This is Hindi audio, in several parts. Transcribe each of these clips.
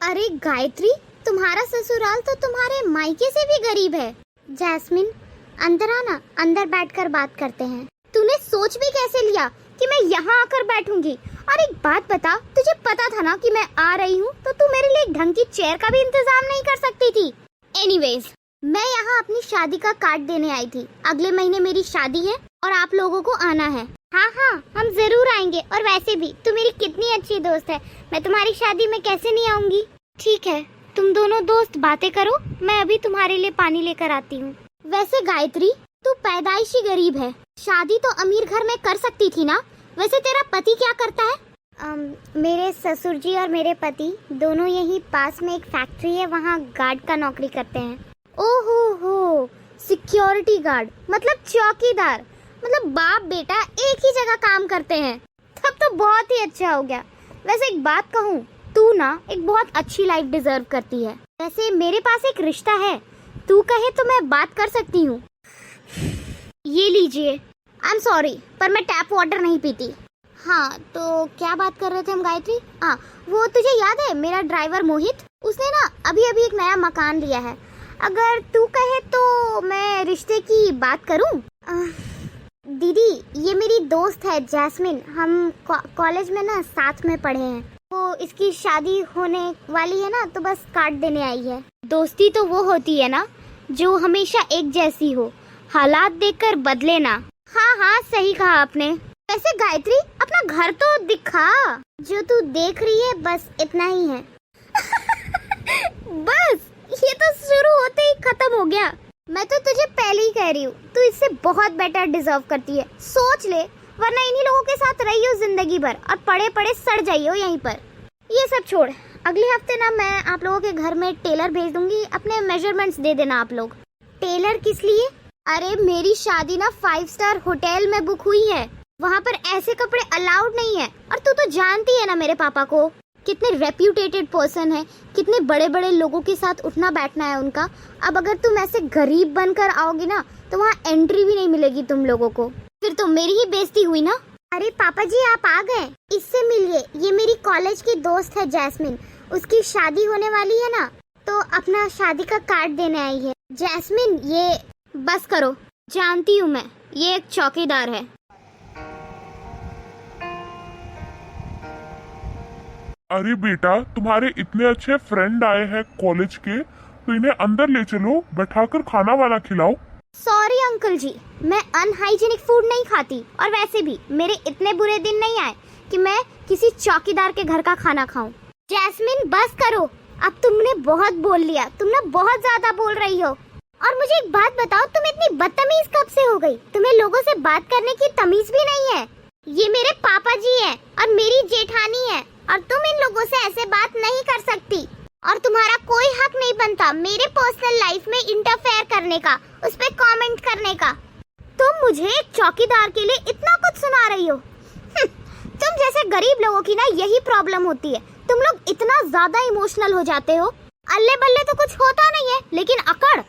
अरे गायत्री, तुम्हारा ससुराल तो तुम्हारे मायके से भी गरीब है। जैस्मिन, अंदर आना, अंदर बैठकर बात करते हैं। तूने सोच भी कैसे लिया कि मैं यहाँ आकर बैठूंगी? और एक बात बता, तुझे पता था ना कि मैं आ रही हूँ, तो तू मेरे लिए एक ढंग की चेयर का भी इंतजाम नहीं कर सकती थी। एनीवेज, मैं यहाँ अपनी शादी का कार्ड देने आई थी। अगले महीने मेरी शादी है और आप लोगों को आना है। हाँ हाँ, हम जरूर आएंगे। और वैसे भी तू मेरी कितनी अच्छी दोस्त है, मैं तुम्हारी शादी में कैसे नहीं आऊंगी। ठीक है, तुम दोनों दोस्त बातें करो, मैं अभी तुम्हारे लिए पानी लेकर आती हूँ। वैसे गायत्री, तू पैदाइशी गरीब है, शादी तो अमीर घर में कर सकती थी ना। वैसे तेरा पति क्या करता है? मेरे ससुर जी और मेरे पति दोनों यहीं पास में एक फैक्ट्री है, वहाँ गार्ड का नौकरी करते हैं। ओहो हो, सिक्योरिटी गार्ड मतलब चौकीदार। मतलब बाप बेटा एक ही जगह काम करते हैं। तब तो बहुत ही अच्छा हो गया। वैसे एक बात कहूँ, तू ना एक बहुत अच्छी लाइफ डिजर्व करती है। वैसे मेरे पास एक रिश्ता है, तू कहे तो मैं बात कर सकती हूँ। ये लीजिए। आई एम सॉरी, पर मैं टैप वाटर नहीं पीती। हाँ, तो क्या बात कर रहे थे हम गायत्री? हाँ, वो तुझे याद है मेरा ड्राइवर मोहित, उसने ना अभी अभी एक नया मकान लिया है। अगर तू कहे तो मैं रिश्ते की बात करूँ? दीदी, ये मेरी दोस्त है जैस्मिन, हम कॉलेज में ना साथ में पढ़े हैं। वो इसकी शादी होने वाली है ना, तो बस कार्ड देने आई है। दोस्ती तो वो होती है ना जो हमेशा एक जैसी हो, हालात देखकर बदले ना। हाँ हाँ, सही कहा आपने। वैसे गायत्री, अपना घर तो दिखा। जो तू देख रही है बस इतना ही है। बस ये तो शुरू होते ही खत्म हो गया। मैं तो तुझे पहले ही कह रही हूँ, तू इससे बहुत बेटर डिजर्व करती है। सोच ले, वरना इन्हीं लोगों के साथ रही हो जिंदगी भर और पड़े पड़े सड़ जाइयो यहीं पर। ये सब छोड़, अगले हफ्ते ना मैं आप लोगों के घर में टेलर भेज दूंगी, अपने मेजरमेंट्स दे देना आप लोग। टेलर किस लिए? अरे मेरी शादी ना 5 स्टार होटल में बुक हुई है, वहाँ पर ऐसे कपड़े अलाउड नहीं है। और तू तो जानती है ना मेरे पापा को, कितने रेप्यूटेटेड पर्सन है, कितने बड़े बड़े लोगों के साथ उठना बैठना है उनका। अब अगर तुम ऐसे गरीब बनकर आओगी ना, तो वहाँ एंट्री भी नहीं मिलेगी तुम लोगों को। फिर तो मेरी ही बेइज्जती हुई ना। अरे पापा जी, आप आ गए, इससे मिलिए। ये मेरी कॉलेज की दोस्त है जैस्मिन, उसकी शादी होने वाली है ना, तो अपना शादी का कार्ड देने आई है। जैस्मिन, ये बस करो, जानती हूँ मैं, ये एक चौकीदार है। अरे बेटा, तुम्हारे इतने अच्छे फ्रेंड आए हैं कॉलेज के, तो इन्हें अंदर ले चलो, बैठाकर खाना वाना खिलाओ। सॉरी अंकल जी, मैं अनहाइजीनिक फूड नहीं खाती, और वैसे भी मेरे इतने बुरे दिन नहीं आए कि मैं किसी चौकीदार के घर का खाना खाऊं। जैस्मिन बस करो, अब तुमने बहुत बोल लिया, तुम ना बहुत ज्यादा बोल रही हो। और मुझे एक बात बताओ, तुम इतनी बदतमीज कब से हो गई? तुम्हें लोगों से बात करने की तमीज भी नहीं है। ये मेरे पापा जी है और मेरी जेठानी है, और तुम इन लोगों से ऐसे बात नहीं कर सकती। और तुम्हारा कोई हक नहीं बनता मेरे पर्सनल लाइफ में इंटरफेयर करने का, उस पे कमेंट करने का। तुम मुझे एक चौकीदार के लिए इतना कुछ सुना रही हो? तुम जैसे गरीब लोगों की ना यही प्रॉब्लम होती है, तुम लोग इतना ज्यादा इमोशनल हो जाते हो। अल्ले बल्ले तो कुछ होता नहीं है, लेकिन अकड़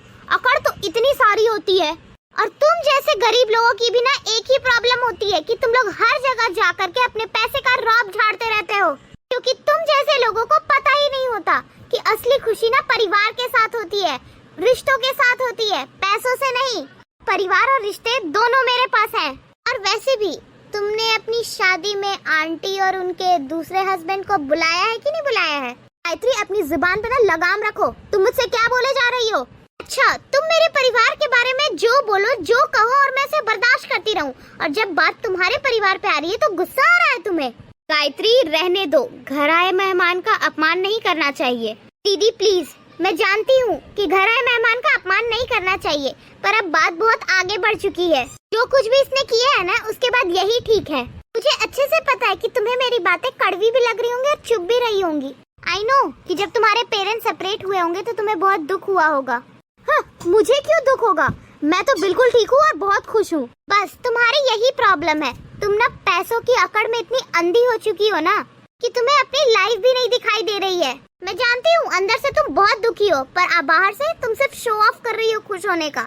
तो इतनी सारी होती है। और तुम जैसे गरीब लोगों की भी ना एक ही प्रॉब्लम होती है कि तुम लोग हर जगह जा करके अपने पैसे का रौब झाड़ते रहते हो, क्योंकि तुम जैसे लोगों को पता ही नहीं होता कि असली खुशी ना परिवार के साथ होती है, रिश्तों के साथ होती है, पैसों से नहीं। परिवार और रिश्ते दोनों मेरे पास हैं। और वैसे भी तुमने अपनी शादी में आंटी और उनके दूसरे हस्बैंड को बुलाया है कि नहीं बुलाया है? गायत्री, अपनी जुबान पे ना लगाम रखो। तुम मुझसे क्या बोले जा रही हो? अच्छा, तुम मेरे परिवार के बारे में जो बोलो, जो कहो, और मैं इसे बर्दाश्त करती रहूं, और जब बात तुम्हारे परिवार पे आ रही है तो गुस्सा आ रहा है तुम्हें। गायत्री, रहने दो, घर आए मेहमान का अपमान नहीं करना चाहिए। दीदी प्लीज, मैं जानती हूँ कि घर आए मेहमान का अपमान नहीं करना चाहिए, पर अब बात बहुत आगे बढ़ चुकी है। जो कुछ भी इसने किया है ना, उसके बाद यही ठीक है। मुझे अच्छे से पता है कि तुम्हें मेरी बातें कड़वी भी लग रही होंगी और चुप भी रही होंगी। आई नो कि जब तुम्हारे पेरेंट्स सेपरेट हुए होंगे तो तुम्हें बहुत दुख हुआ होगा। हाँ, मुझे क्यों दुख होगा? मैं तो बिल्कुल ठीक हूँ और बहुत खुश हूँ। बस तुम्हारी यही प्रॉब्लम है, तुम ना पैसों की अकड़ में इतनी अंधी हो चुकी हो ना कि तुम्हें अपनी लाइफ भी नहीं दिखाई दे रही है। मैं जानती हूँ अंदर से तुम बहुत दुखी हो, पर बाहर से तुम सिर्फ शो ऑफ कर रही हो खुश होने का।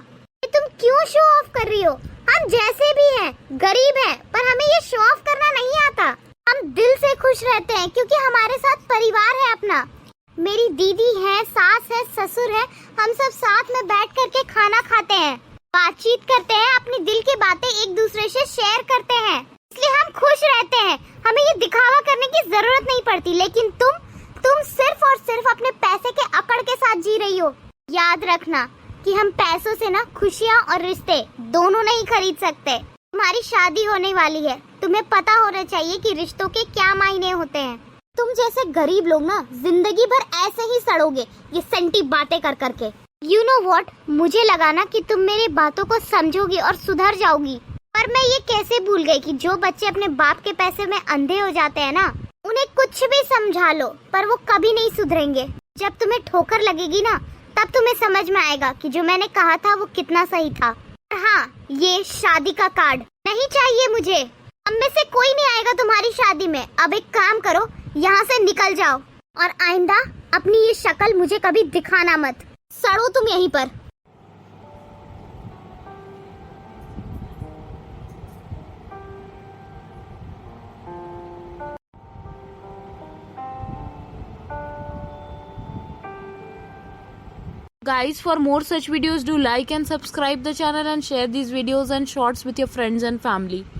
तुम क्यों शो ऑफ कर रही हो? हम जैसे भी हैं, गरीब हैं, पर हमें ये शो ऑफ करना नहीं आता। हम दिल से खुश रहते हैं क्योंकि हमारे साथ परिवार है अपना। मेरी दीदी है, सास है, ससुर है, हम सब साथ में बैठ करके खाना खाते हैं, बातचीत करते हैं, अपनी दिल की बातें एक दूसरे से शेयर करते हैं, इसलिए हम खुश रहते हैं। हमें ये दिखावा करने की जरूरत नहीं पड़ती। लेकिन तुम सिर्फ और सिर्फ अपने पैसे के अकड़ के साथ जी रही हो। याद रखना कि हम पैसों से ना खुशियाँ और रिश्ते दोनों नहीं खरीद सकते। तुम्हारी शादी होने वाली है, तुम्हें पता होना चाहिए कि रिश्तों के क्या मायने होते हैं। तुम जैसे गरीब लोग ना जिंदगी भर ऐसे ही सड़ोगे ये सेंटी बातें कर करके। You know what? मुझे लगा ना कि तुम मेरी बातों को समझोगी और सुधर जाओगी, पर मैं ये कैसे भूल गई कि जो बच्चे अपने बाप के पैसे में अंधे हो जाते हैं ना, उन्हें कुछ भी समझा लो पर वो कभी नहीं सुधरेंगे। जब तुम्हें ठोकर लगेगी ना, तब तुम्हें समझ में आएगा कि जो मैंने कहा था वो कितना सही था। और हाँ, ये शादी का कार्ड नहीं चाहिए मुझे। हम में से कोई नहीं आएगा तुम्हारी शादी में। अब एक काम करो, यहाँ से निकल जाओ और आइंदा अपनी ये शक्ल मुझे कभी दिखाना मत। सड़ो तुम यहीं पर। Guys, for more such videos, do like and subscribe the channel and share these videos and shorts with your friends and family.